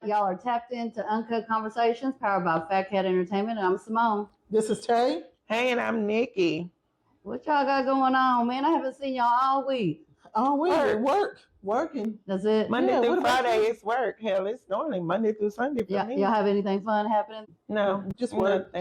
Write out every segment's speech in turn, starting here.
Y'all are tapped into Uncut Conversations, powered by Fat Cat Entertainment, and I'm Simone. This is Tay. Hey, and I'm Nikki. What y'all got going on, man? I haven't seen y'all all week. Oh, working. That's it? Monday through Friday, it's work. Hell, it's normally Monday through Sunday for me. Y'all have anything fun happening? No, just work.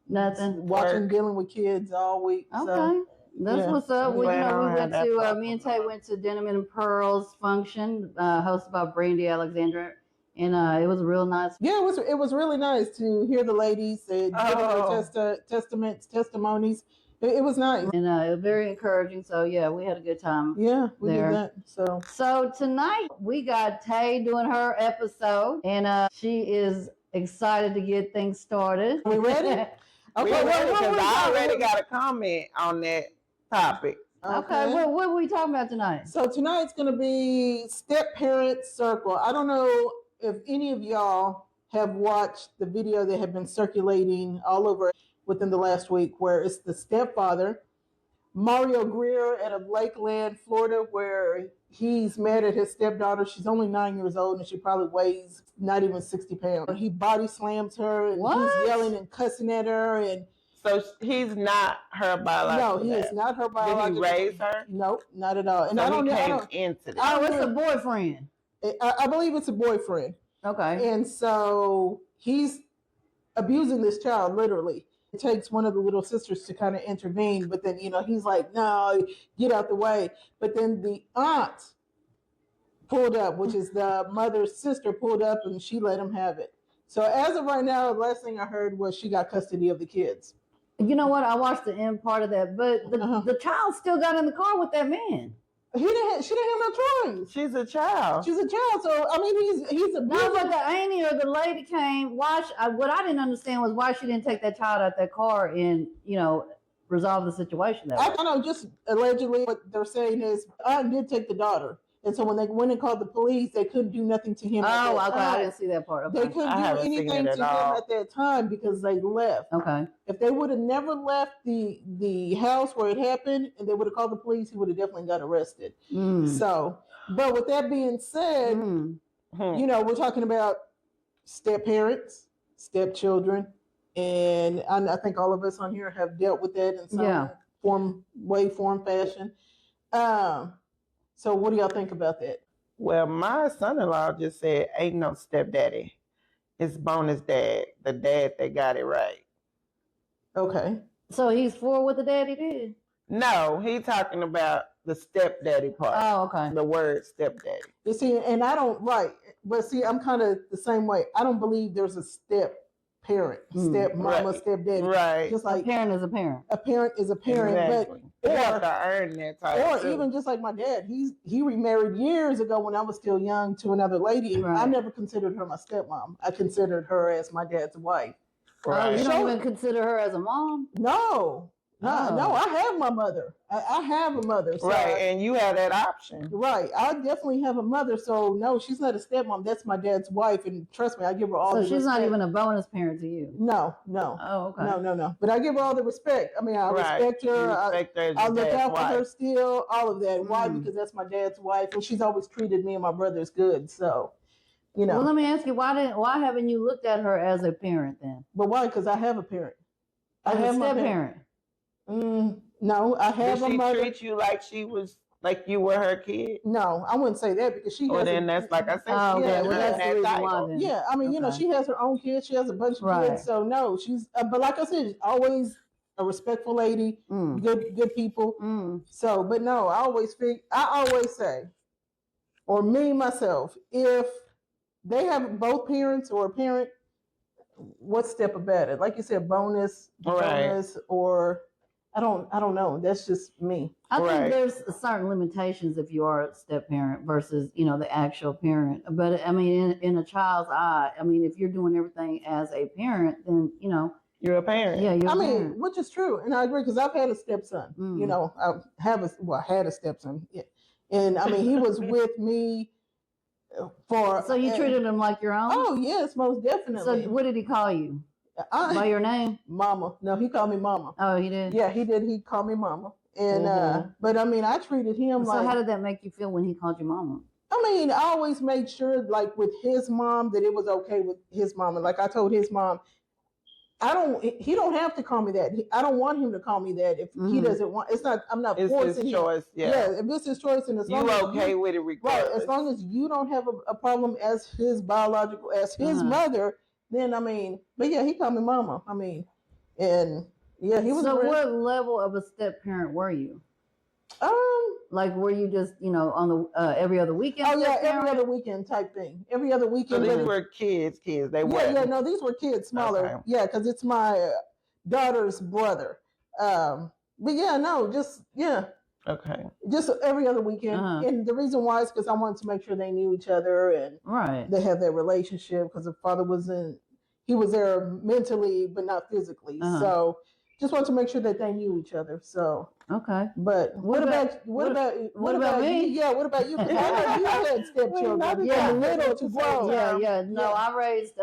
Nothing. Watching, dealing with kids all week. Okay. So. That's what's up. Well, we went to, me and Tay went to Denim and Pearls function, hosted by Brandy Alexandra. And it was real nice. Yeah, it was really nice to hear the ladies give their testimonies. It was nice. And it was very encouraging. So, yeah, we had a good time. Yeah, we did that. So tonight we got Tay doing her episode. And she is excited to get things started. We ready? Okay, because I already got a comment on that topic. Okay, what are we talking about tonight? So tonight's going to be Step Parent Circle. I don't know if any of y'all have watched the video that have been circulating all over within the last week, where it's the stepfather, Mario Greer, out of Lakeland, Florida, where he's mad at his stepdaughter. She's only 9 years old and she probably weighs not even 60 pounds. He body slams her and he's yelling and cussing at her. And so he's not her biological No, he is not her biological. Did he raise her? Nope, not at all. And so I don't came into this. Oh, it's a boyfriend. I believe it's a boyfriend. Okay. And so he's abusing this child, literally. It takes one of the little sisters to kind of intervene, but then, he's like, no, get out the way. But then the aunt pulled up, which is the mother's sister, pulled up and she let him have it. So as of right now, the last thing I heard was she got custody of the kids. You know what? I watched the end part of that, but the child still got in the car with that man. She didn't have no choice. She's a child. So I mean, he's a no, but the auntie or the lady came. What I didn't understand was why she didn't take that child out that car and resolve the situation. I don't know. Just allegedly, what they're saying is, aunt did take the daughter. And so when they went and called the police, they couldn't do nothing to him. Oh, okay. I didn't see that part. Okay. They couldn't do anything to him at that time because they left. Okay. If they would have never left the house where it happened and they would have called the police, he would have definitely got arrested. So, but with that being said, we're talking about step parents, stepchildren, and I think all of us on here have dealt with that in some form, fashion. So what do y'all think about that? Well, my son-in-law just said, ain't no stepdaddy. It's bonus dad, the dad that got it right. Okay. So he's for what the daddy did? No, he's talking about the stepdaddy part. Oh, okay. The word stepdaddy. You see, and I don't, but see, I'm kind of the same way. I don't believe there's a step parent, step mama, step daddy. Right. Just like a parent is a parent. A parent is a parent, exactly. But you have to earn that title. Or even just like my dad, he remarried years ago when I was still young to another lady. Right. I never considered her my stepmom. I considered her as my dad's wife. Right. Oh, you don't even consider her as a mom? No. No, I have my mother. I have a mother. So right, and you have that option. Right. I definitely have a mother. So, no, she's not a stepmom. That's my dad's wife. And trust me, I give her all the respect. So she's not even a bonus parent to you? No. Oh, okay. No. But I give her all the respect. I mean, I respect her. I look out for her still, all of that. Why? Because that's my dad's wife. And she's always treated me and my brothers good. So, Well, let me ask you, why haven't you looked at her as a parent then? But why? Because I have a parent. I have my parent. No, I have a mother. Did she treat you like you were her kid? No, I wouldn't say that because she. Well, then that's like I said. Oh, okay. Well, that's the reason why. Then. Yeah, I mean, she has her own kids. She has a bunch of kids. So no, she's. But like I said, always a respectful lady. Good people. So, but no, I always say, or me myself, if they have both parents or a parent, what step about it? Like you said, bonus, or. I don't know. That's just me. I think there's certain limitations if you are a step parent versus, the actual parent. But I mean, in a child's eye, I mean, if you're doing everything as a parent, then, you're a parent. Yeah, you're a parent. I mean, which is true. And I agree because I've had a stepson, I had a stepson. Yeah. And I mean, he was with me for. So you treated him like your own? Oh, yes, most definitely. So what did he call you? By your name? Mama. No, he called me Mama. Oh, he did? Yeah, he did. He called me Mama. And but I mean, I treated him like. So how did that make you feel when he called you Mama? I mean, I always made sure, like with his mom, that it was okay with his mom, and like I told his mom, he don't have to call me that. I don't want him to call me that if he doesn't want. It's not. I'm not It's forcing his him. choice. Yeah. If it's his choice, and as long You as okay with it regardless. right, as long as you don't have a problem as his biological, as his mother, then I mean, but yeah, he called me mama. I mean, and yeah, he was. So what level of a step parent were you? Like, were you just, on the every other weekend? Oh yeah, every other weekend type thing. Every other weekend. So these were kids. They were. Yeah, no, these were kids, smaller. Okay. Yeah, because it's my daughter's brother. But yeah, no, just Okay. just every other weekend. And the reason why is because I wanted to make sure they knew each other and they have that relationship. Because the father he was there mentally but not physically. So just wanted to make sure that they knew each other. So. Okay. But what about me? You? Yeah, what about you? Because I know you had stepchildren. Yeah, little to grow. Yeah. No, I raised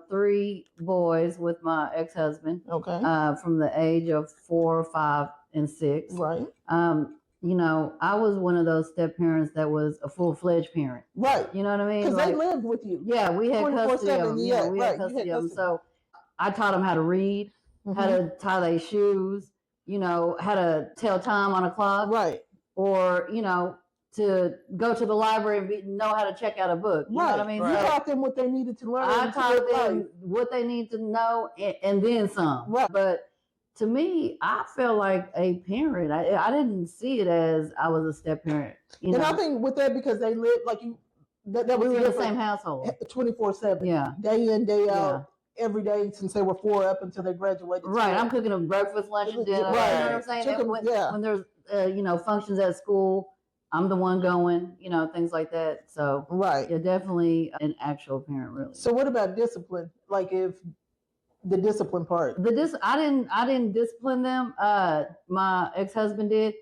3 boys with my ex-husband. Okay. From the age of 4, 5, and 6. Right. I was one of those step parents that was a full-fledged parent. Right. You know what I mean? Because they lived with you. Yeah, we had custody of them. Yeah, we had custody of them. So I taught them how to read, how to tie their shoes, how to tell time on a clock. Right. Or, to go to the library and know how to check out a book. You know what I mean? You taught them what they needed to learn. I taught them what they need to know and then some. Right. But to me, I felt like a parent. I didn't see it as I was a step parent. And I think with that, because they lived like you, that was we were in the same household. 24/7. Yeah. Day in, day out. Every day since they were 4 up until they graduated. Right. I'm cooking them breakfast, lunch, and dinner. Right. You know what I'm saying? When there's, functions at school, I'm the one going, things like that. So, you're definitely an actual parent, really. So what about discipline? Like if the discipline part? I didn't discipline them. My ex-husband did.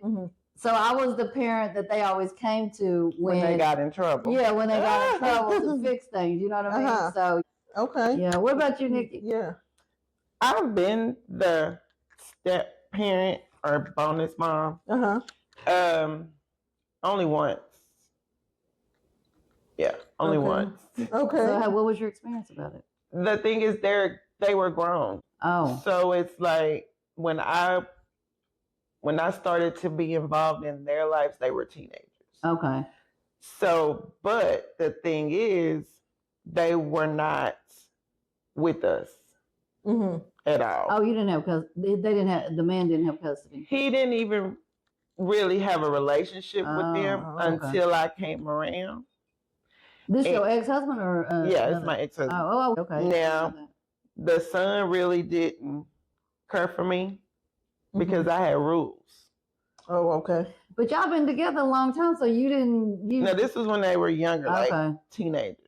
So I was the parent that they always came to when they got in trouble. Yeah, when they got in trouble to fix things. You know what I mean? So. Okay. Yeah. What about you, Nikki? Yeah. I've been the step parent or bonus mom. Only once. Yeah, only once. Okay. So what was your experience about it? The thing is, they were grown. Oh. So it's like when I started to be involved in their lives, they were teenagers. Okay. So, but the thing is, they were not with us at all. Oh, you didn't have custody. The man didn't have custody. He didn't even really have a relationship with them until I came around. This your ex-husband or? Yeah, it's my ex-husband. Oh, okay. Now, the son really didn't care for me because I had rules. Oh, okay. But y'all been together a long time, so you didn't. No, this was when they were younger, like teenagers.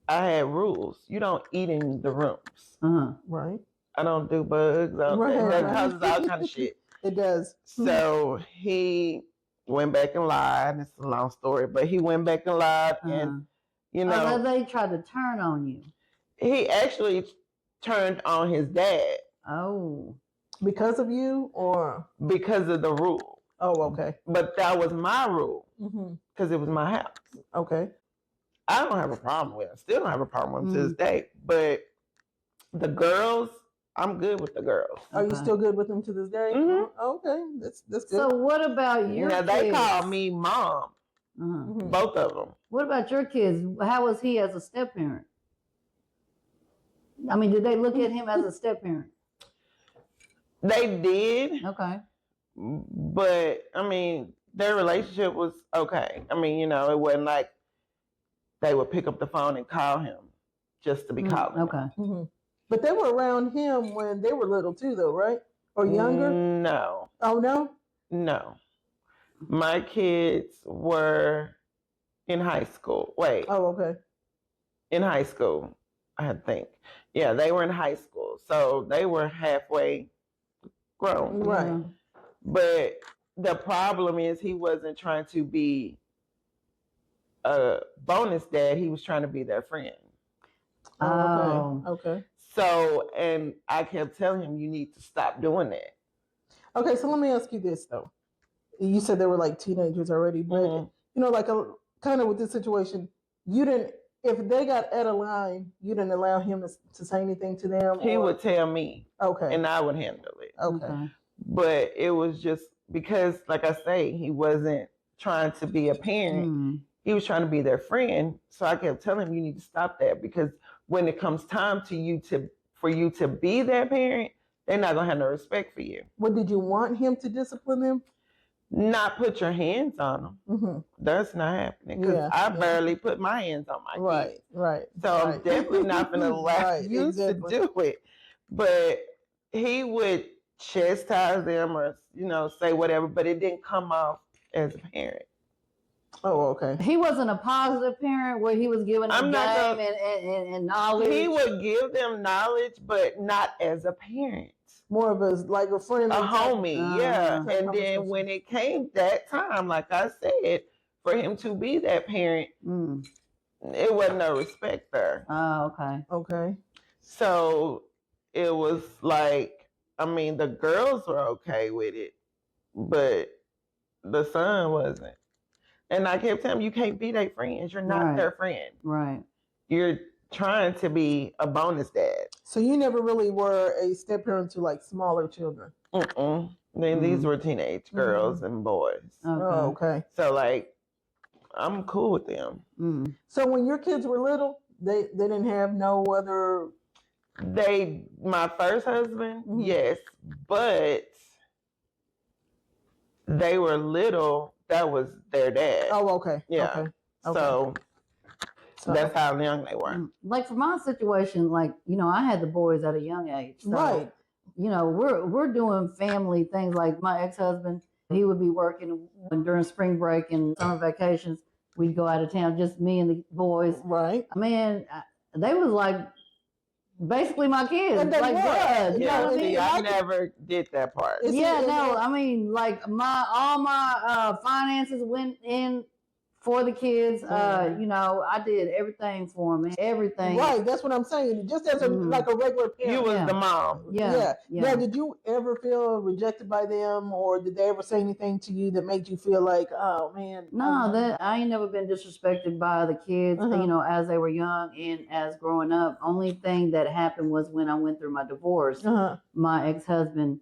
I had rules. You don't eat in the rooms. Right. I don't do bugs. That causes all kind of shit. It does. So he went back and lied. It's a long story, but he went back and lied, and they tried to turn on you. He actually turned on his dad. Oh. Because of you or? Because of the rule. Oh, okay. But that was my rule because it was my house. Okay. I don't have a problem with it. Still don't have a problem with it to this day. But the girls, I'm good with the girls. Are you still good with them to this day? Okay, that's good. So what about your kids? They call me mom. Both of them. What about your kids? How was he as a step parent? I mean, did they look at him as a step parent? They did. Okay. But I mean, their relationship was okay. I mean, it wasn't like they would pick up the phone and call him just to be calling. Okay. But they were around him when they were little too, though, right? Or younger? No. Oh, no? No. My kids were in high school. Wait. Oh, okay. In high school, I think. Yeah, they were in high school. So they were halfway grown. Right. But the problem is he wasn't trying to be a bonus dad. He was trying to be their friend. Oh, okay. So, and I kept telling him, you need to stop doing that. Okay, so let me ask you this, though. You said they were like teenagers already, but like a kind of with this situation, you didn't. If they got out of line, you didn't allow him to say anything to them. He would tell me, okay, and I would handle it. Okay. But it was just because, like I say, he wasn't trying to be a parent. Mm. He was trying to be their friend. So I kept telling him, you need to stop that, because when it comes time for you to be their parent, they're not gonna have no respect for you. What, did you want him to discipline them? Not put your hands on them. Mm-hmm. That's not happening, because I barely put my hands on my kids. Right. So I'm definitely not gonna allow you to do it. But he would chastise them or say whatever, but it didn't come off as a parent. Oh, okay. He wasn't a positive parent where he was giving them game and knowledge. He would give them knowledge, but not as a parent. More of like a friend, a homie, yeah. And then when it came that time, like I said, for him to be that parent, it wasn't no respect there. Oh, okay. Okay. So it was like, the girls were okay with it, but the son wasn't. And I kept telling him, you can't be their friends. You're not their friend. Right. You're trying to be a bonus dad. So you never really were a step parent to like smaller children? Then these were teenage girls and boys. Okay. Oh, okay. So like, I'm cool with them. So when your kids were little, they didn't have no other. My first husband, yes, but they were little. That was their dad. Oh, okay. Yeah. Okay. So that's how young they were. Like for my situation, like, I had the boys at a young age. So, right. We're doing family things. Like my ex-husband, he would be working during spring break and summer vacations. We'd go out of town, just me and the boys. Right. Man, they was like basically my kids. And they like blood. You know what I mean? I never did that part. Like all my finances went in for the kids. I did everything for them. Everything. Right, that's what I'm saying. Just as like a regular parent. You was the mom. Yeah. Now, did you ever feel rejected by them, or did they ever say anything to you that made you feel like, oh man? No, I ain't never been disrespected by the kids, as they were young and as growing up. Only thing that happened was when I went through my divorce, my ex-husband,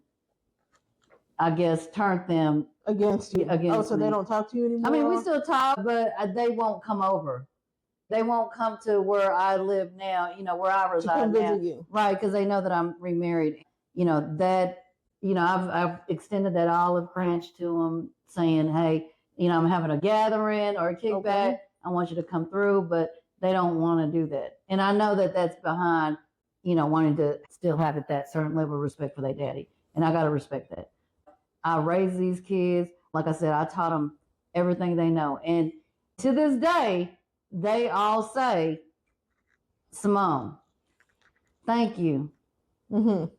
I guess, turned them against you. Against me. They don't talk to you anymore? We still talk, but they won't come over. They won't come to where I live now, where I reside now. You. Right, because they know that I'm remarried. I've extended that olive branch to them, saying, hey, I'm having a gathering or a kickback. Okay. I want you to come through, but they don't want to do that. And I know that that's behind, wanting to still have that certain level of respect for their daddy. And I got to respect that. I raised these kids. Like I said, I taught them everything they know. And to this day, they all say, Simone, thank you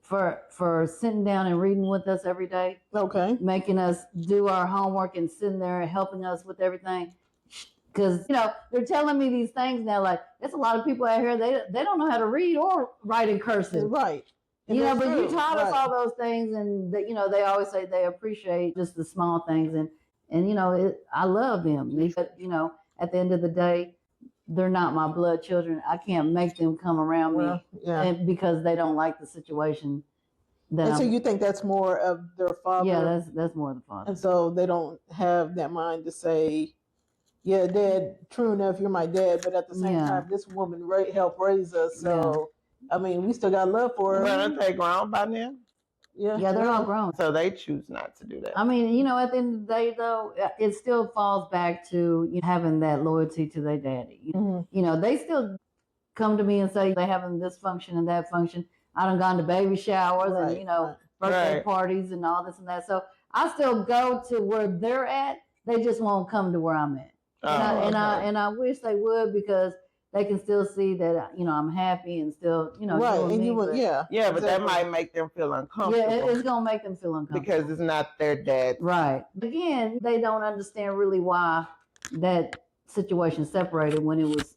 for sitting down and reading with us every day. Okay. Making us do our homework and sitting there and helping us with everything. Because, they're telling me these things now, like, there's a lot of people out here, they don't know how to read or write in cursive. Right. But you taught us all those things, and they always say they appreciate just the small things, and I love them. But at the end of the day, they're not my blood children. I can't make them come around me, and because they don't like the situation. So you think that's more of their father? Yeah, that's more the father. And so they don't have that mind to say, yeah, Dad, true enough, you're my dad, but at the same time, this woman helped raise us, so. We still got love for her. Well, aren't they grown by now? Yeah, they're all grown. So they choose not to do that. At the end of the day, though, it still falls back to having that loyalty to their daddy. They still come to me and say they having this function and that function. I done gone to baby showers and, birthday parties and all this and that. So I still go to where they're at. They just won't come to where I'm at. And I wish they would, because they can still see that, I'm happy and still, right. And you would, but that might make them feel uncomfortable. Yeah, it's going to make them feel uncomfortable. Because it's not their dad. Right. Again, they don't understand really why that situation separated when it was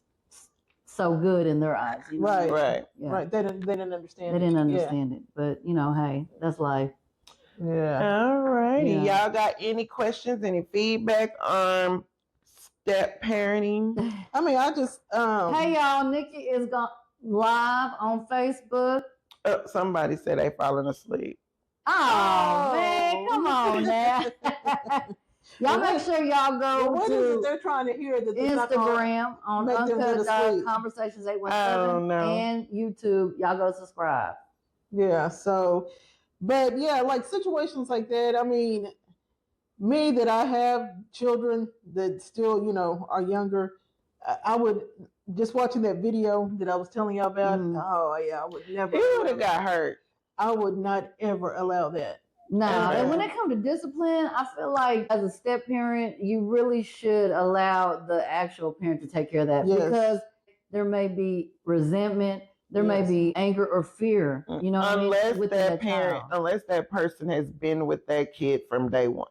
so good in their eyes. Right. Right. Yeah. Right. They didn't understand it. They didn't understand it. But, hey, that's life. Yeah. All righty. Y'all got any questions, any feedback on step parenting. I mean, I just Hey y'all, Nikki is live on Facebook. Somebody said they falling asleep. Oh man, come on now. Y'all make sure y'all go what to is it they're trying to hear that Instagram on make them go to sleep? Conversations I don't 817 know. and YouTube. Y'all go subscribe. Yeah, so, but yeah, like situations like that. I mean, me that I have children that still, are younger, I would just watching that video that I was telling you about. Oh yeah, I would never. He would have got hurt. I would not ever allow that. No, and when it comes to discipline, I feel like as a step parent, you really should allow the actual parent to take care of that because there may be resentment, there may be anger or fear. You know, unless what I mean? that parent, unless that person has been with that kid from day one.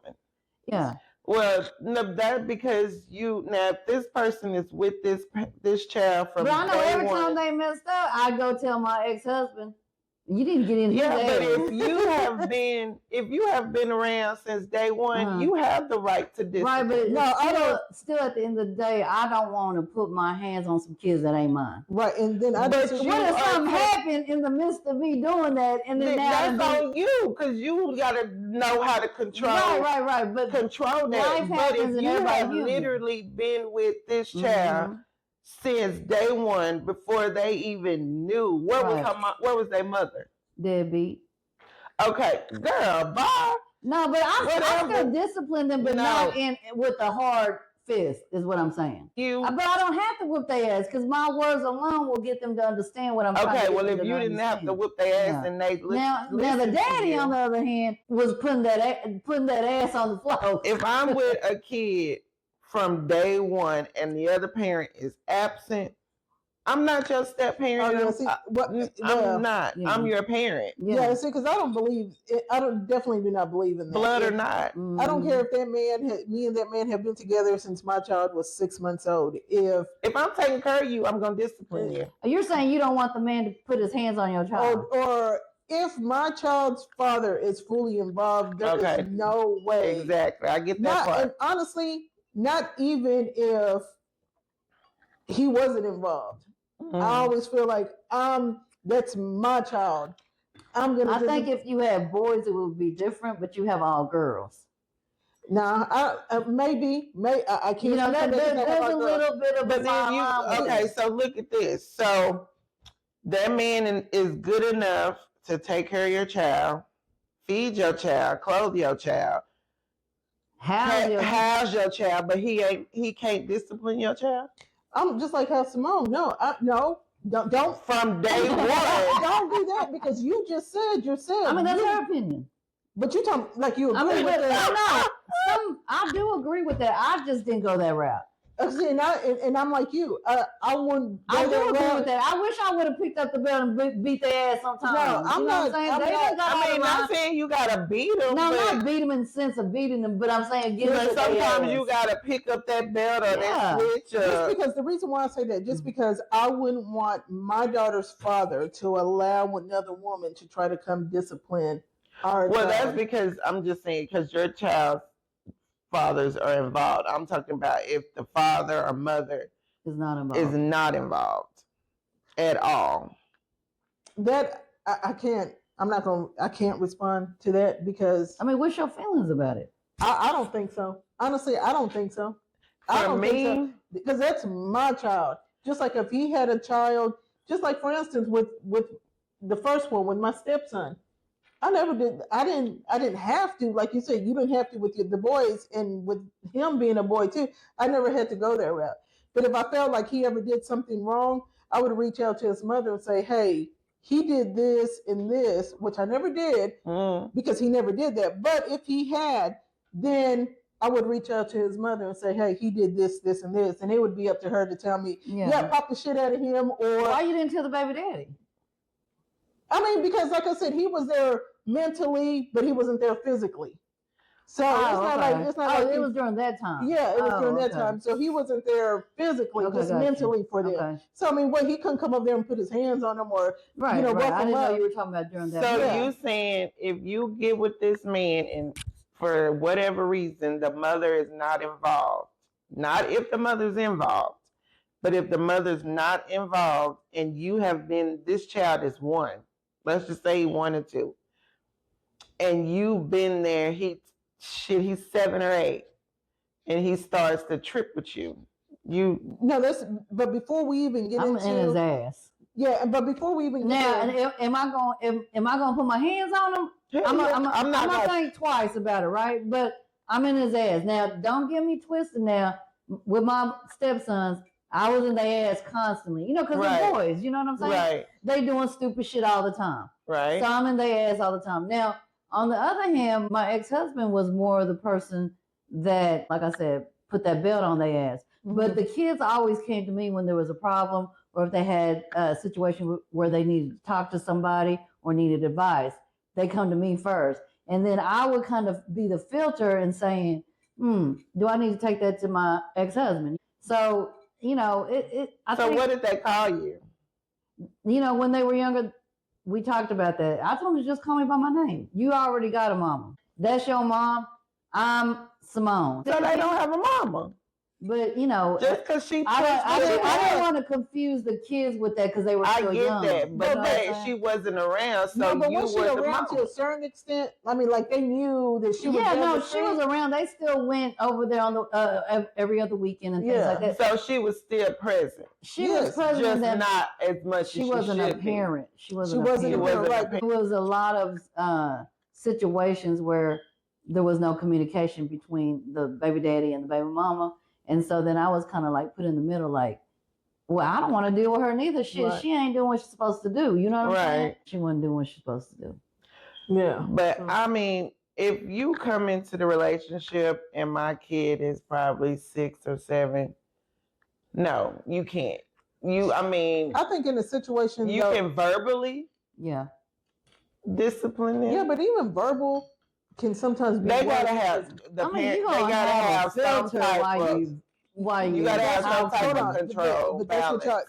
Yeah. Well, no, that because if this person is with this child from day one. But I know every time they messed up, I go tell my ex-husband, "You didn't get in here." Yeah, but if you have been around since day one, you have the right to discipline. Right, but still at the end of the day, I don't want to put my hands on some kids that ain't mine. Right, and then what if something happened in the midst of me doing that, and then that's on you because you got to know how to control. Right. But control that. But if you have literally been with this child since day one, before they even knew, where was their mother? Deadbeat. Okay, girl, bye. No, but I still discipline them, but not with a hard fist, is what I'm saying. But I don't have to whip their ass because my words alone will get them to understand what I'm trying to do. Okay, well, if you didn't have to whip their ass and they now the daddy, on the other hand, was putting that ass on the floor. If I'm with a kid from day one and the other parent is absent, I'm not your step parent. I'm not. Yeah. I'm your parent. Yeah, see, because I don't believe. Definitely do not believe in that. Blood or not. I don't care if me and that man have been together since my child was 6 months old. If I'm taking care of you, I'm gonna discipline you. You're saying you don't want the man to put his hands on your child, or if my child's father is fully involved, there is no way. Exactly, I get that part. And honestly, not even if he wasn't involved. I always feel like that's my child. I think if you have boys, it would be different, but you have all girls. No, maybe I can't. There's a little bit of a line. Okay, so look at this. So that man is good enough to take care of your child, feed your child, clothe your child, house your child, but he can't discipline your child. I'm just like how Simone. No, don't from day one. Don't do that because you just said yourself. I mean, that's her opinion. But you talk like you agree with that. I do agree with that. I just didn't go that route. See, and I'm like you. I wouldn't. I do agree with that. I wish I would have picked up the belt and beat their ass sometimes. No, I'm not. Not saying you gotta beat them. No, not beat them in the sense of beating them, but I'm saying sometimes you gotta pick up that belt or that switch. Just because the reason why I say that, just because I wouldn't want my daughter's father to allow another woman to try to come discipline our child. That's because I'm just saying because your child's fathers are involved. I'm talking about if the father or mother is not involved at all. That I can't. I can't respond to that because what's your feelings about it? I don't think so. Honestly, I don't think so. Think so. Because that's my child. Just like if he had a child, just like for instance with the first one with my stepson. I never did. I didn't have to, like you said, you didn't have to with the boys, and with him being a boy too. I never had to go that route. But if I felt like he ever did something wrong, I would reach out to his mother and say, "Hey, he did this and this," which I never did because he never did that. But if he had, then I would reach out to his mother and say, "Hey, he did this, this, and this," and it would be up to her to tell me, "Yeah, pop the shit out of him." Or why you didn't tell the baby daddy? I mean, because like I said, he was there mentally, but he wasn't there physically. So it's not like it was during that time. Yeah, it was during that time. So he wasn't there physically, just mentally for them. Okay. So I mean, he couldn't come up there and put his hands on them or I didn't know you were talking about during that. So you saying if you get with this man and for whatever reason the mother is not involved, not if the mother's involved, but if the mother's not involved and you have been, this child is 1, let's just say 1 or 2, and you've been there, he's 7 or 8, and he starts to trip with you. But before we even get I'm into in his ass. Yeah, but before we even get now, am I going to put my hands on him? I'm not gonna think twice about it, right? But I'm in his ass. Now, don't get me twisted. Now, with my stepsons, I was in their ass constantly. You know, because they're boys. You know what I'm saying? Right. They doing stupid shit all the time. Right. So I'm in their ass all the time. Now, on the other hand, my ex-husband was more the person that, like I said, put that belt on their ass. Mm-hmm. But the kids always came to me when there was a problem or if they had a situation where they needed to talk to somebody or needed advice. They come to me first. And then I would kind of be the filter in saying, do I need to take that to my ex-husband? So, you know, I think, what did they call you? You know, when they were younger, we talked about that. I told them to just call me by my name. You already got a mama. That's your mom. I'm Simone. So they don't have a mama. But, you know, just because I didn't want to confuse the kids with that because they were still young. I get that, but she wasn't around, so but you was she were around to a certain extent? I mean, like they knew that she was. Yeah, no, she was around. They still went over there on the every other weekend and things like that. So she was still present. She was present, just that not as much. She wasn't a parent. She wasn't a parent. Right. There was a lot of situations where there was no communication between the baby daddy and the baby mama. And so then I was kind of like put in the middle, like, well, I don't want to deal with her neither. She ain't doing what she's supposed to do. You know what I'm saying? She wasn't doing what she's supposed to do. Yeah. But I mean, if you come into the relationship and my kid is probably 6 or 7, no, you can't. I think in a situation you can verbally discipline them. Yeah, but even verbal can sometimes be. They gotta have they gotta have some type of. You gotta have some type of control. But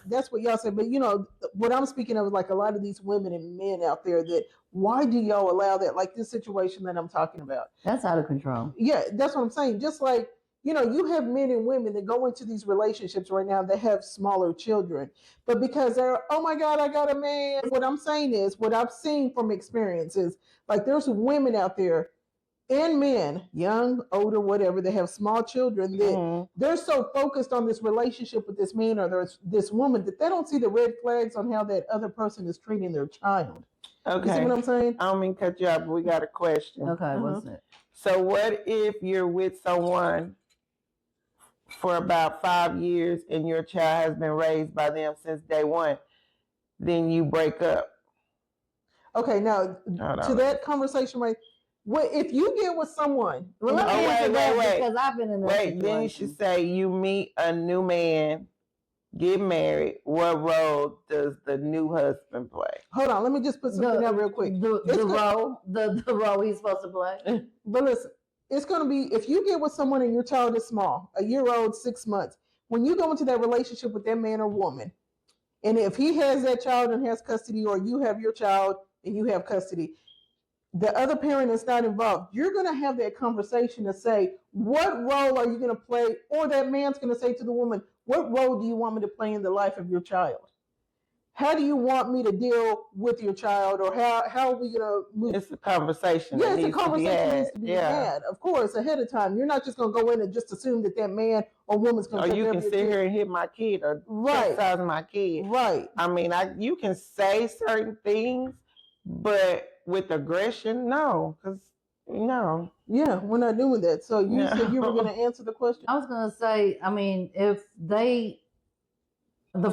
that's what y'all said. But you know what I'm speaking of is like a lot of these women and men out there that why do y'all allow that? Like this situation that I'm talking about. That's out of control. Yeah, that's what I'm saying. Just like, you know, you have men and women that go into these relationships right now that have smaller children, but because they're, oh my God, I got a man. What I'm saying is, what I've seen from experience is like there's women out there and men, young, older, whatever, they have small children that they're so focused on this relationship with this man or this woman that they don't see the red flags on how that other person is treating their child. Okay. You see what I'm saying? I don't mean to cut you off, but we got a question. Okay, what's it? So what if you're with someone for about 5 years and your child has been raised by them since day one? Then you break up. Okay, now to that conversation, right? Well, if you get with someone, well, let me answer that because I've been in that situation. Then you should say you meet a new man, get married. What role does the new husband play? Hold on, let me just put something out real quick. The role he's supposed to play. But listen, it's going to be if you get with someone and your child is small, a year old, 6 months. When you go into that relationship with that man or woman, and if he has that child and has custody, or you have your child and you have custody, the other parent is not involved, you're going to have that conversation to say, what role are you going to play? Or that man's going to say to the woman, what role do you want me to play in the life of your child? How do you want me to deal with your child? Or how are we going to move? It's a conversation. Yeah, it's a conversation that needs to be had, of course, ahead of time. You're not just going to go in and just assume that that man or woman's going to take care of your kid. Or you can sit here and hit my kid or criticize my kid. Right. I mean, you can say certain things, but with aggression, no, because no. Yeah, we're not doing that. So you said you were going to answer the question? I was going to say, I mean, if the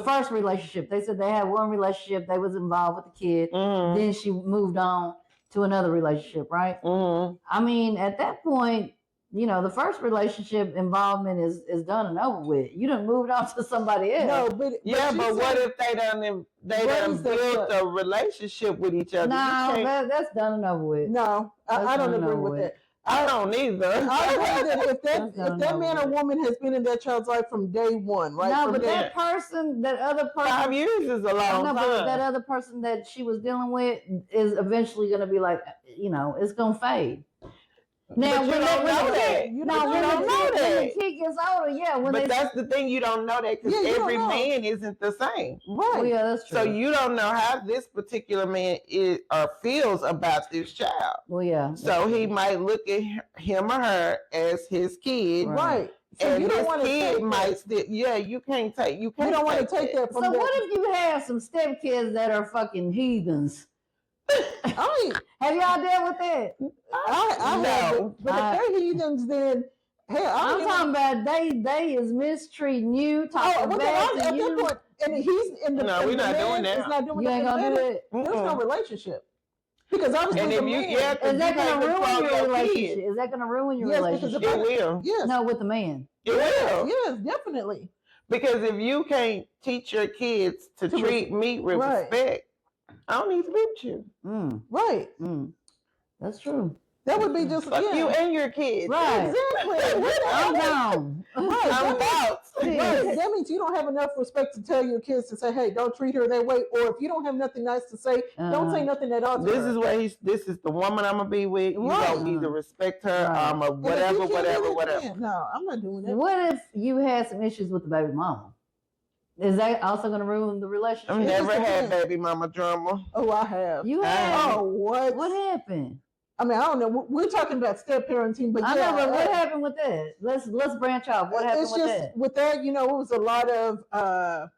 first relationship, they said they had one relationship, they was involved with the kid, then she moved on to another relationship, right? I mean, at that point, you know, the first relationship involvement is done and over with. You done moved on to somebody else. No, but what if they done built a relationship with each other? No, that's done and over with. No, I don't agree with that. I don't either. I agree that if that man or woman has been in that child's life from day one, right? No, but that other person. 5 years is a long time. But that other person that she was dealing with is eventually going to be like, you know, it's going to fade. Now, But you don't know that. You No, don't when know the kid gets older, yeah. But that's the thing, you don't know that because every man isn't the same. Right. Well, yeah, that's true. So you don't know how this particular man is or feels about this child. Well, yeah. So he might look at him or her as his kid. Right. So and you don't this want to kid take might still, you can't take, you You don't want to take that from So what if you have some stepkids that are fucking heathens? Have y'all dealt with that? I have, but if they're heathens, then hell, I'm talking about they is mistreating you, talking bad to you. That point, and he's in the no, we're not doing that. Not doing you ain't gonna do that. There's no relationship because obviously and if you, is that gonna ruin your relationship? Kid. Is that gonna ruin your yes, relationship? It will. Yes. No, with the man. It will. Yes, definitely. Because if you can't teach your kids to treat me with respect, I don't need to be with you. Right. That's true. That would be just you and your kids. Right. Exactly. I'm down. Right. I'm out. Right. That means you don't have enough respect to tell your kids to say, "Hey, don't treat her that way." Or if you don't have nothing nice to say, don't say nothing at all. To this her. is what this is the woman I'm gonna be with. You don't either respect her, or whatever. No, I'm not doing that. What if you had some issues with the baby mama? Is that also going to ruin the relationship? I've never had baby mama drama. Oh, I have. You have? Oh, what? What happened? I mean, I don't know. We're talking about step parenting, but I know, but what happened with that? Let's branch off. What happened with that? With that, it was a lot of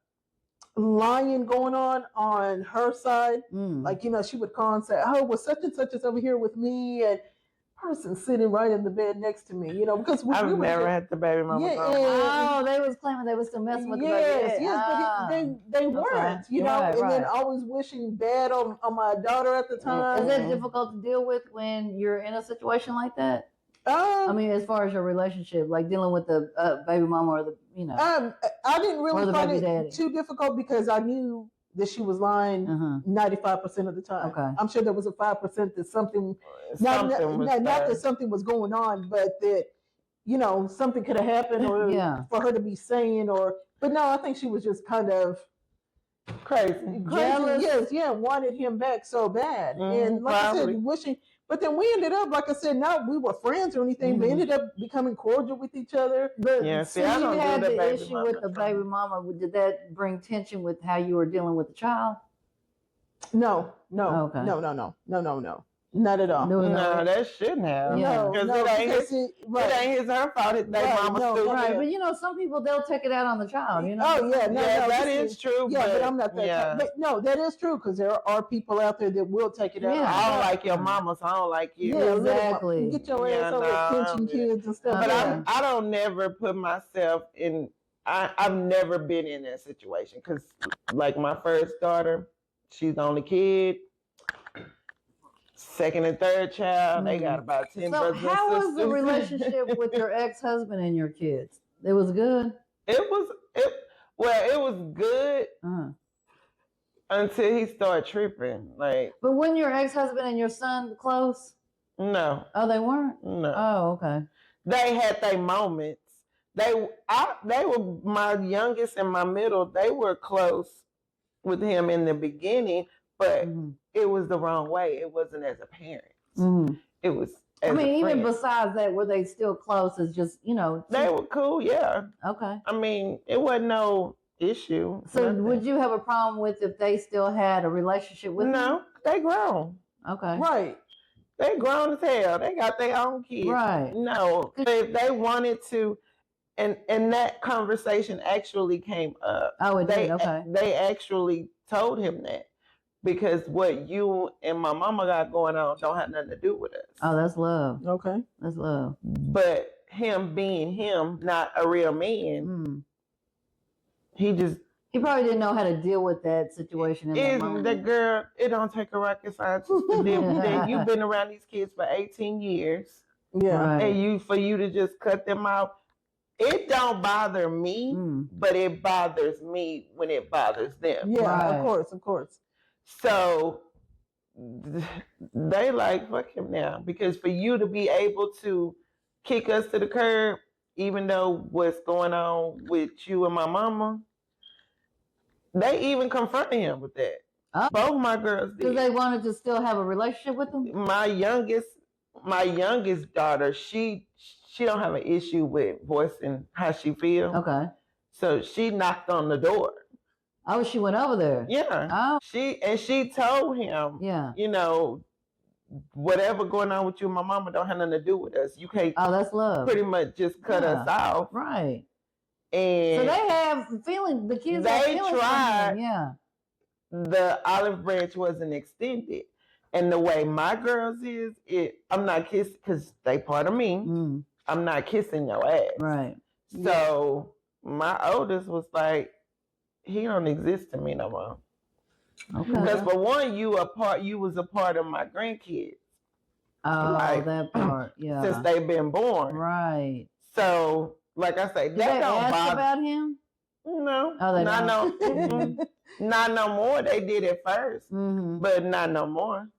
lying going on her side. Like, she would call and say, "Oh, well, such and such is over here with me," and person sitting right in the bed next to me, because I've never had the baby mama. They was claiming they was still messing with the baby. Yes, but they weren't, and then always wishing bad on my daughter at the time. Is that difficult to deal with when you're in a situation like that? I mean, as far as your relationship, like dealing with the baby mama or the, I didn't really find it daddy. too difficult because I knew that she was lying 95% of the time. Okay. I'm sure there was a 5% that something not that something was going on, but that something could have happened or for her to be saying but no, I think she was just kind of crazy. Jealous. Yes, wanted him back so bad, and like I said, wishing. But then we ended up, like I said, not we were friends or anything, but ended up becoming cordial with each other. But see, you I had the issue with the baby mama. Did that bring tension with how you were dealing with the child? No. Okay. No. Not at all. No, that shouldn't have. Because it ain't her fault. It's their mama's stupid. Right, but some people, they'll take it out on the child. Oh yeah, that is true. Yeah, but I'm not that. Yeah. But no, that is true because there are people out there that will take it out. Yeah, I don't like your mama, so I don't like you. Yeah, exactly. Get your ass over pinching kids and stuff. But I don't never put myself in. I've never been in that situation because, like my first daughter, she's the only kid. Second and third child, they got about 10 brothers and sisters. How was the relationship with your ex-husband and your kids? It was good? It was good until he started tripping. But when your ex-husband and your son close? No. Oh, they weren't? No. Oh, okay. They had their moments. They were my youngest and my middle. They were close with him in the beginning, but it was the wrong way. It wasn't as a parent. It was as even besides that, were they still close as just, They were cool, yeah. Okay. I mean, it wasn't no issue. So would you have a problem with if they still had a relationship with No, they grown. Okay. Right. They grown as hell. They got their own kids. Right. No, if they wanted to, and that conversation actually came up. Oh, it did? Okay. They actually told him that because what you and my mama got going on don't have nothing to do with us. Oh, that's love. Okay. That's love. But him being him, not a real man, he probably didn't know how to deal with that situation. The girl, it don't take a rocket scientist to deal with that. You've been around these kids for 18 years. Yeah. Right. And for you to just cut them out, it don't bother me, but it bothers me when it bothers them. Yeah, right. Of course. So they like, fuck him now. Because for you to be able to kick us to the curb, even though what's going on with you and my mama, they even confronted him with that. Both my girls did. Because they wanted to still have a relationship with him? My youngest my youngest daughter, she don't have an issue with voicing how she feels. Okay. So she knocked on the door. Oh, she went over there. Yeah. Oh. She told him, yeah, you know, whatever going on with you and my mama don't have nothing to do with us. You can't. Oh, that's love. Pretty much just cut us off. Right. And so they have feeling. The kids. They have tried. Yeah. The olive branch wasn't extended. And the way my girls is, I'm not kissing because they part of me. Mm. I'm not kissing your ass. Right. So my oldest was like, he don't exist to me no more. Okay. Because for one, you was a part of my grandkids. Oh, like, that part. Yeah. Since they've been born. Right. So, like I say, Did that they don't ask bother. about him? No. Oh, they not don't. no. Not no more. They did at first, but not no more.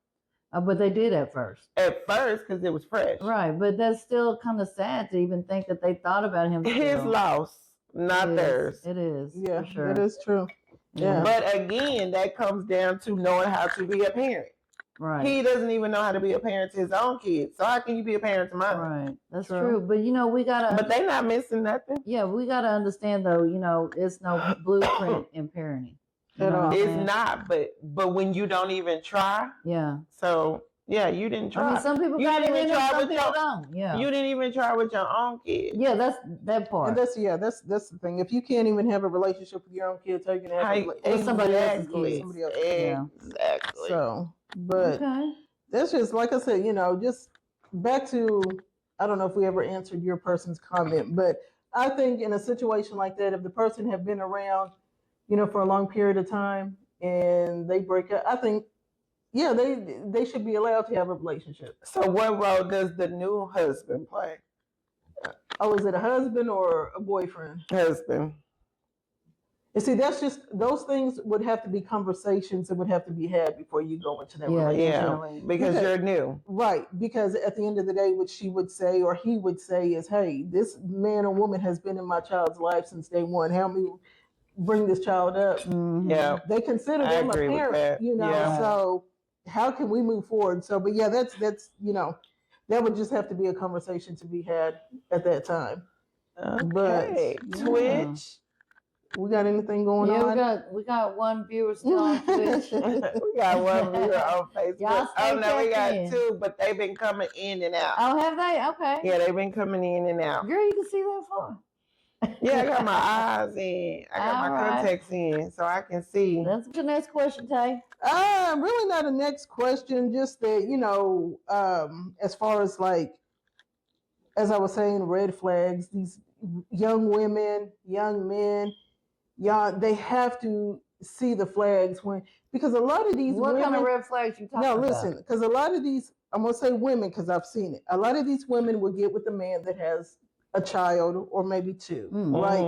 But they did at first. At first, because it was fresh. Right, but that's still kind of sad to even think that they thought about him. His loss, not theirs. It is. Yeah, for sure. it is true. Yeah. But again, that comes down to knowing how to be a parent. Right. He doesn't even know how to be a parent to his own kids. So how can you be a parent to mine? Right. That's true. But we gotta. But they not missing nothing. Yeah, we gotta understand though. It's no blueprint in parenting. It's not. But when you don't even try. Yeah. So yeah, you didn't try. I mean, some people got it in and some people don't. Yeah. You didn't even try with your own kids. Yeah, that's that part. And that's the thing. If you can't even have a relationship with your own kids, how you gonna have with somebody else's kids? kids? Exactly. So, but that's just like I said. Just back to, I don't know if we ever answered your person's comment, but I think in a situation like that, if the person have been around, for a long period of time and they break up, I think, yeah, they should be allowed to have a relationship. So what role does the new husband play? Oh, is it a husband or a boyfriend? Husband. And see, that's just, those things would have to be conversations that would have to be had before you go into that relationship. Yeah, because you're new. Right, because at the end of the day, what she would say or he would say is, hey, this man or woman has been in my child's life since day one. Help me bring this child up. Mm-hmm. Yeah. They consider them a parent, so how can we move forward? So, but yeah, that's that would just have to be a conversation to be had at that time. Okay. But Twitch. We got anything going on? Yeah, we got one viewer still on Twitch. We got one viewer on Facebook. Oh no, we got two, but they've been coming in and out. Oh, have they? Okay. Yeah, they've been coming in and out. Girl, you can see that far. Yeah, I got my eyes in. I got my contacts in, so I can see. That's the next question, Tay. Really not a next question. Just that, as far as as I was saying, red flags. These young women, young men, they have to see the flags because a lot of these What women, kind of red flags you talking about? No, listen, because a lot of these, I'm gonna say women because I've seen it. A lot of these women will get with a man that has a child or maybe two, right?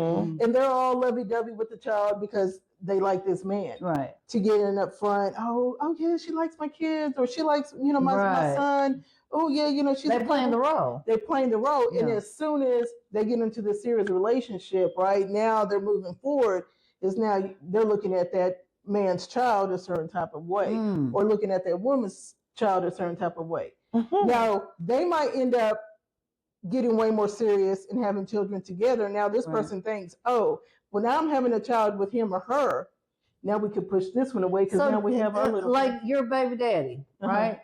And they're all lovey-dovey with the child because they like this man, right? To get in up front. Oh yeah, she likes my kids, or she likes my son. Oh yeah, they're playing the role. They're playing the role, and as soon as they get into this serious relationship, right now they're moving forward. Is now they're looking at that man's child a certain type of way, or looking at that woman's child a certain type of way. Now they might end up getting way more serious and having children together. Now this person thinks, oh, well now I'm having a child with him or her. Now we could push this one away because now we have our little your baby daddy, right?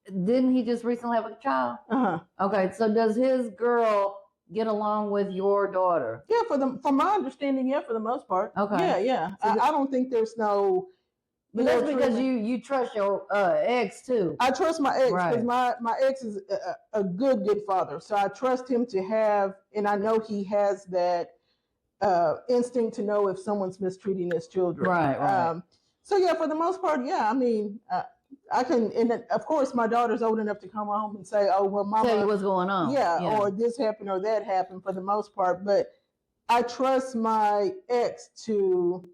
Didn't he just recently have a child? Okay, so does his girl get along with your daughter? Yeah, from my understanding, yeah, for the most part. Okay. Yeah. So I don't think there's no. But that's because you trust your ex too. I trust my ex because my ex is a good father. So I trust him to have, and I know he has that instinct to know if someone's mistreating his children. Right. So yeah, for the most part, yeah. I mean, I can, and of course, my daughter's old enough to come home and say, "Oh, well, Mama, tell you what's going on." Yeah, or this happened or that happened. For the most part, but I trust my ex to.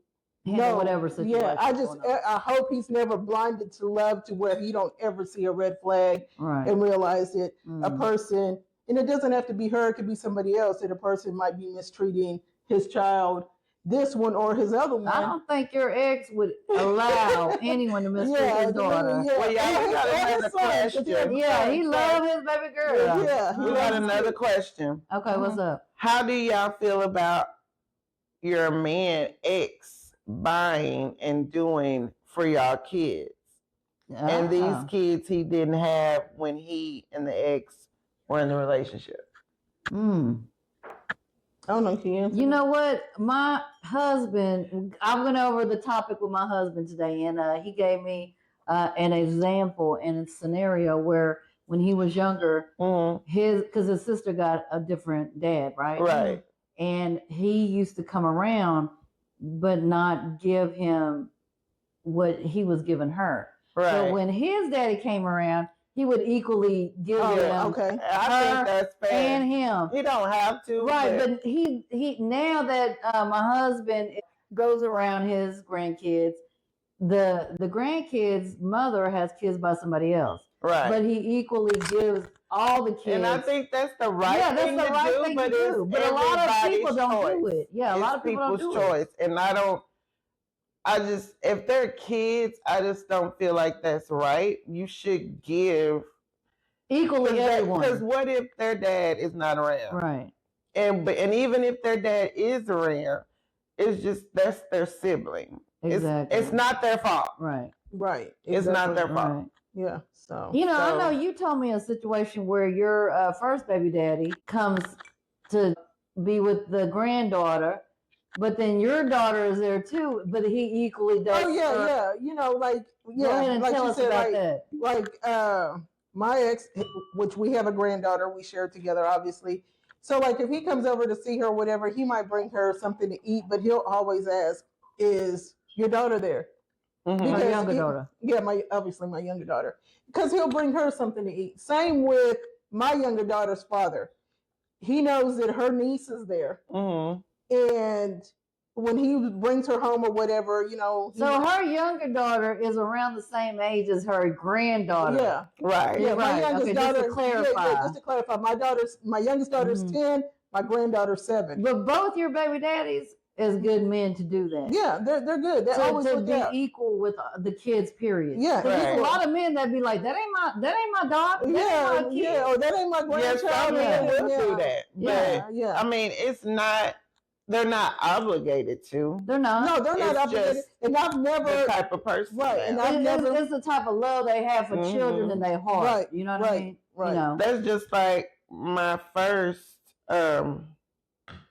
No, whatever situation. Yeah, I hope he's never blinded to love to where he don't ever see a red flag and realize that a person, and it doesn't have to be her, it could be somebody else, that a person might be mistreating his child this one or his other one. I don't think your ex would allow anyone to mistreat his daughter. Well, yeah, we got another question. Yeah, he loves his baby girl. Yeah, we got another question. Okay, what's up? How do y'all feel about your man ex buying and doing for y'all kids? And these kids he didn't have when he and the ex were in the relationship. I don't know. Can you answer? You know what? My husband, I went over the topic with my husband today, and he gave me an example and a scenario where when he was younger, because his sister got a different dad, right? Right. And he used to come around, but not give him what he was giving her. Right. So when his daddy came around, he would equally give him okay. I think that's fair. and him. He don't have to. Right, but he now that my husband goes around his grandkids, the grandkids' mother has kids by somebody else. Right. But he equally gives all the kids. And I think that's the right thing to do, but it's but a lot of people everybody's don't choice. do it. Yeah, a lot of people don't do people's choice. it. And if they're kids, I just don't feel like that's right. You should give equally everyone. Because what if their dad is not around? Right. And even if their dad is around, it's just that's their sibling. Exactly. It's not their fault. Right. Right. It's not their fault. Right. Yeah. So I know you told me a situation where your first baby daddy comes to be with the granddaughter, but then your daughter is there too, but he equally does. Oh yeah, yeah. You know, Go ahead and like tell you us said, about that. Like my ex, which we have a granddaughter, we share together, obviously. So like if he comes over to see her or whatever, he might bring her something to eat, but he'll always ask, "Is your daughter there?" Mm-hmm. My younger daughter. Yeah, obviously my younger daughter. Because he'll bring her something to eat. Same with my younger daughter's father. He knows that her niece is there. Mm-hmm. And when he brings her home or whatever, you know. So her younger daughter is around the same age as her granddaughter. Yeah. Right. Yeah, right. my youngest Okay, daughter. just to clarify. Yeah, just to clarify. My youngest daughter's 10, my granddaughter's 7. But both your baby daddies is good men to do that. Yeah, they're good. They always to look be out. equal with the kids, period. Yeah, Because there's a right. lot of men that be like, that ain't my daughter. Yeah, That ain't my kid. yeah, or that ain't my Yes, grandchild. some men will do that. Yeah. But Yeah. I mean, they're not obligated to. They're not. No, they're not It's obligated. just And I've never. The type of person. Right, they and are. It's the type of love they have for children in their heart. Right, You know what I mean? right. You know. That's just like my first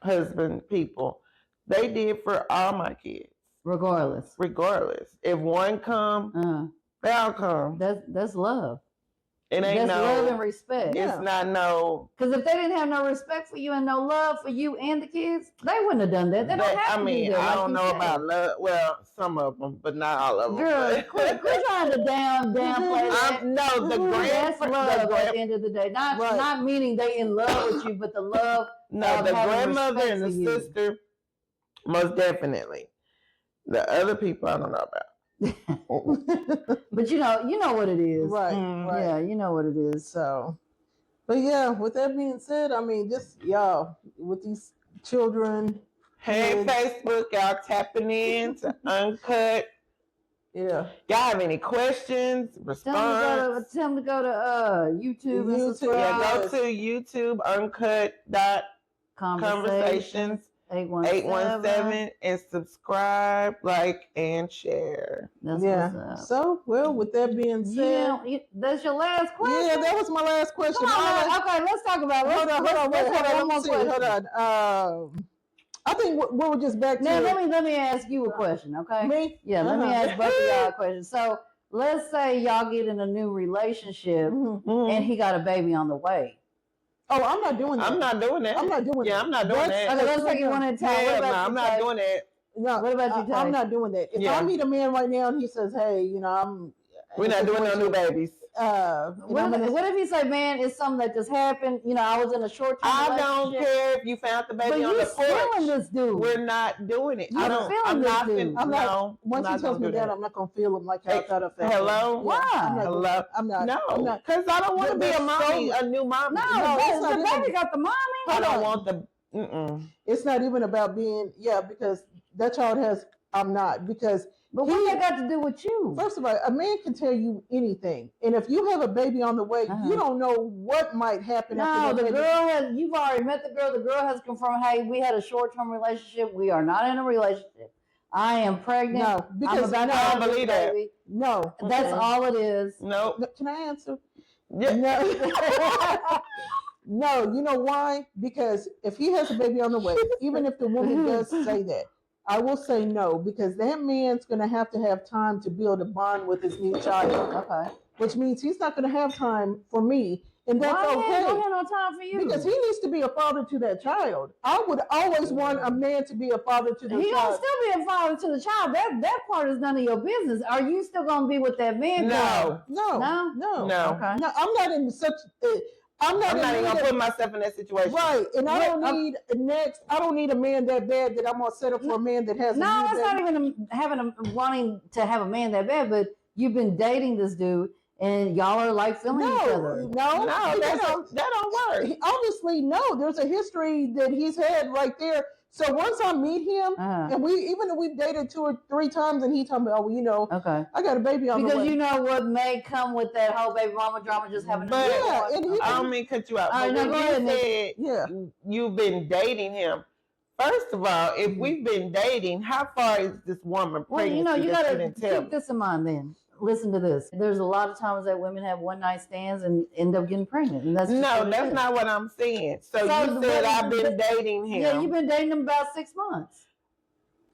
husband people. They did for all my kids. Regardless. If one come, they all come. That's love. It ain't That's love and respect. It's not no. Because if they didn't have no respect for you and no love for you and the kids, they wouldn't have done that. They don't have to do that. I like don't you know said. about love. Well, some of them, but not all of them. Girl, quit trying to downplay that. No, the That's love at the grand. end of the day. Not meaning they in love with you, but the love. No, the having grandmother respect and the for you. sister, most definitely. The other people, I don't know about. But you know what it is. Right, right. Yeah, you know what it is. So, but yeah, with that being said, I mean, just y'all, with these children. Hey, kids, Facebook, y'all tapping in to Uncut. Yeah. Y'all have any questions, response? Tell them to go to YouTube and subscribe. Yeah, go to YouTube, Uncut Conversations 817 and subscribe, like, and share. That's Yeah. what's up. So, well, with that being said, That's your last question? yeah, that was my last question. Come on, okay, let's talk about it. Hold on. One more See, question. hold on. I think we were just back to. Now let me ask you a question, okay? Me? Yeah, let me ask both of y'all a question. So let's say y'all get in a new relationship and he got a baby on the way. Oh, I'm not doing that. I'm not doing that. I'm not doing Yeah, that. I'm not doing that. Okay, let's take it one at a time. Yeah, What about no, I'm you, not Tay? doing that. No, What about you, Tay? I'm not doing that. If Yeah. I meet a man right now and he says, "Hey, you know, We're not doing no new babies. What if he say, man, it's something that just happened? You know, I was in a short-term I don't relationship. care if you found the But baby on you the porch. feeling this dude. We're not doing it. You I don't. feeling I'm this not. dude. I'm not. No. Once I'm he not tells gonna me do that, I'm not gonna feel him like I thought I felt. Hello? Yeah, Why? I'm not. Hello? I'm not. No, I'm not. because I don't want to be a There's mommy, so- a new mommy. No, it's not the even- baby got the mommy. I Hold don't on. want the. Mm-mm. It's not even about being. Yeah, because that child has, I'm not, because But what that got to do with you? first of all, a man can tell you anything, and if you have a baby on the way, you don't know what might happen. No, the girl has. You've already met the girl. The girl has confirmed, hey, we had a short-term relationship. We are not in a relationship. I am pregnant. No, because I'm about to believe that. baby. No, That's all it is. No. Can I answer? Yeah. No. No, you know why? Because if he has a baby on the way, even if the woman does say that, I will say no, because that man's going to have time to build a bond with his new child. Okay. Which means he's not going to have time for me. And that's Why okay. He don't have no time for you? Because he needs to be a father to that child. I would always want a man to be a father to the He child. gonna still be a father to the child. That part is none of your business. Are you still gonna be with that man? No. No. Okay. No, I'm not in such. I'm not even gonna put myself in that situation. Right, and I don't need I don't need a man that bad that I'm gonna settle for a man that has. No, it's not even wanting to have a man that bad, but you've been dating this dude. And y'all are like feeling each other. No, that don't work. Obviously, no. There's a history that he's had right there. So once I meet him, and even if we've dated 2 or 3 times, and he told me, oh, well, you know, okay, I got a baby on the way. Because you know what may come with that whole baby mama drama just having. But I don't mean to cut you out. But when you said you've been dating him, first of all, if we've been dating, how far is this woman pregnant? Well, you gotta keep this in mind then. Listen to this. There's a lot of times that women have one night stands and end up getting pregnant. And that's not what I'm saying. So you said I've been dating him. Yeah, you've been dating him about 6 months.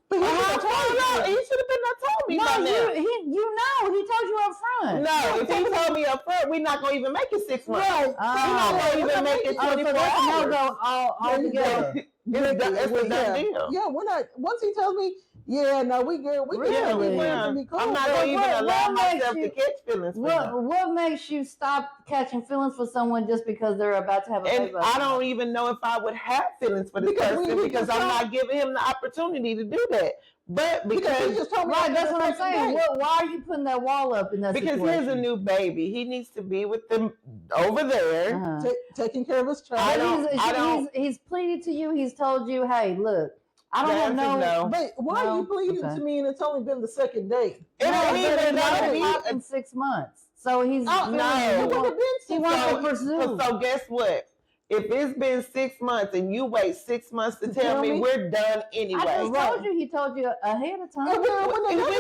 But he should have been not told me by now. He told you up front. No, if he told me up front, we're not gonna even make it 6 months. Right. We're not gonna even make it 24 hours. No, all together. It's a done deal. Yeah, we're not. Once he tells me, yeah, no, we good. We good. I'm not gonna even allow myself to catch feelings. What makes you stop catching feelings for someone just because they're about to have a baby? And I don't even know if I would have feelings for this person because I'm not giving him the opportunity to do that. But because he just told me that's what I'm saying. Why are you putting that wall up in that situation? Because here's a new baby. He needs to be with them over there, taking care of his child. He's pleaded to you. He's told you, hey, look. I don't know. But why are you pleading to me and it's only been the second date? It's been 6 months. So he's he wants to pursue. So guess what? If it's been 6 months and you wait 6 months to tell me we're done anyway. I just told you. He told you ahead of time. We wouldn't have made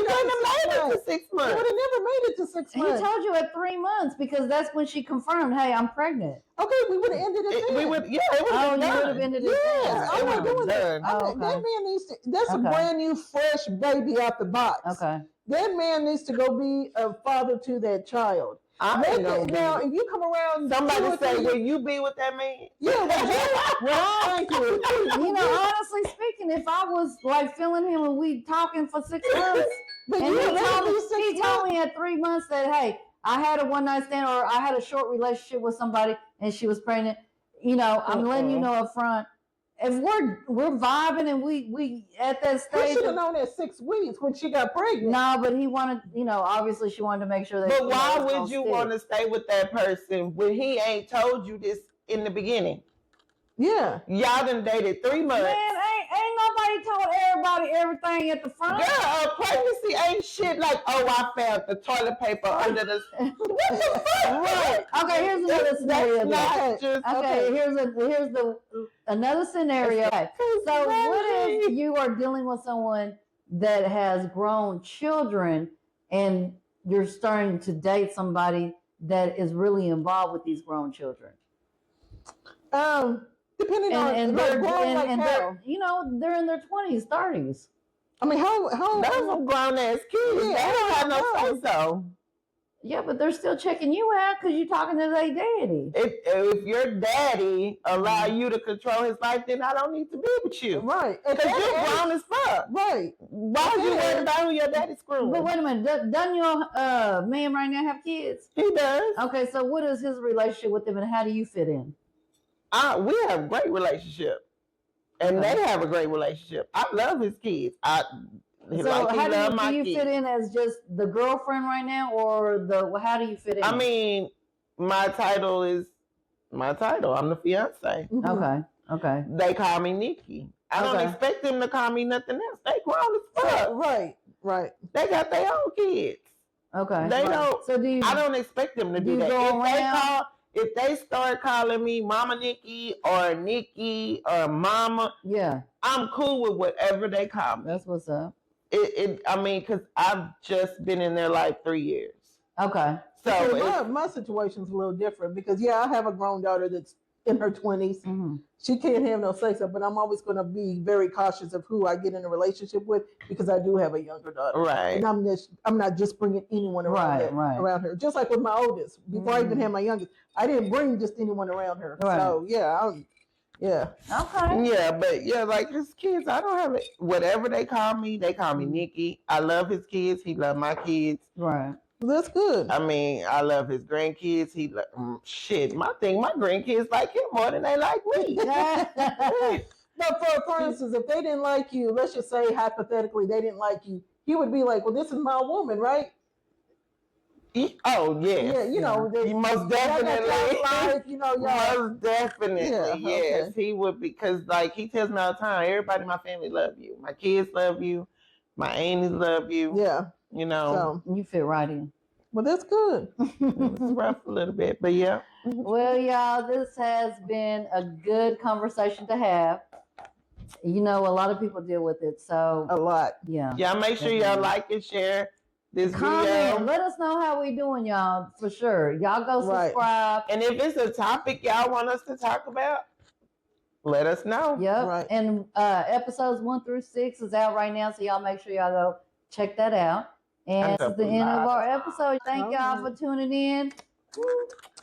it to 6 months. We would have never made it to 6 months. He told you at 3 months because that's when she confirmed, hey, I'm pregnant. Okay, we would have ended it then. It would have ended it then. I'm not doing that. That man needs to, that's a brand new, fresh baby out the box. Okay. That man needs to go be a father to that child. Now, if you come around, somebody say, "Will you be with that man?" Yeah, thank you. Honestly speaking, if I was like feeling him and we talking for 6 months, but and he told me at 3 months that, hey, I had a one night stand or I had a short relationship with somebody and she was pregnant. I'm letting you know up front. If we're vibing and we at that stage, we should have known at 6 weeks when she got pregnant. No, but he wanted, obviously she wanted to make sure that. But why would you want to stay with that person when he ain't told you this in the beginning? Yeah, y'all done dated 3 months. Man, ain't nobody told everybody everything at the front. Yeah, pregnancy ain't shit like, oh, I found the toilet paper under the. What the fuck? Right. Okay, here's another scenario. Here's another scenario. So what if you are dealing with someone that has grown children and you're starting to date somebody that is really involved with these grown children? Depending on they're they're in their 20s, 30s. I mean, how that's some grown ass kids. They don't have no say so. Yeah, but they're still checking you out because you're talking to their daddy. If your daddy allow you to control his life, then I don't need to be with you. Right. Because you're grown as fuck. Right. Why are you worried about who your daddy's screwing? But wait a minute, doesn't your man right now have kids? He does. Okay, so what is his relationship with them and how do you fit in? We have a great relationship. And they have a great relationship. I love his kids. How do you fit in as just the girlfriend right now, or how do you fit in? I mean, my title is my title. I'm the fiance. Okay. They call me Nikki. I don't Okay. expect them to call me nothing else. They grown as fuck. Right. They got their own kids. Okay. They Right. don't. So do you? I don't expect them to do do you that. go If they start calling me Mama Nikki or Nikki or Mama, Yeah, I'm cool with whatever they call me. that's what's up. I mean, because I've just been in their life 3 years. Okay. So my situation's a little different because I have a grown daughter that's in her 20s. Mm-hmm. She can't have no say so, but I'm always going to be very cautious of who I get in a relationship with because I do have a younger daughter, right. and I'm not just bringing anyone around around her. Just like with my oldest, before I even had my youngest, I didn't bring just anyone around her. Right. So yeah. Okay. Yeah, but yeah, like his kids, I don't have it. Whatever they call me Nikki. I love his kids. He love my kids. Right. That's good. I mean, I love his grandkids. Shit. My grandkids like him more than they like me. But for instance, if they didn't like you, let's just say hypothetically they didn't like you, he would be like, "Well, this is my woman, right?" Oh yeah, Yeah, he most definitely, most definitely, yes, okay. he would, because like he tells me all the time, everybody in my family love you, my kids love you, my aunties love you. Yeah, So you fit right in. Well, that's good. It's rough a little bit, but yeah. Well, y'all, this has been a good conversation to have. A lot of people deal with it, so A lot. Yeah. Yeah, make sure y'all like and share this Comment. video. Let us know how we doing, y'all, for sure. Y'all go subscribe. And if it's a topic y'all want us to talk about, let us know. Yep. Right. And episodes 1 through 6 is out right now, so y'all make sure y'all go check that out. And this is the end of our episode. Thank y'all for tuning in.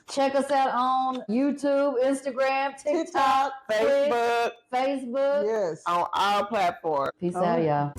Check us out on YouTube, Instagram, TikTok, Facebook. Facebook. Yes. On all platforms. Peace out, y'all.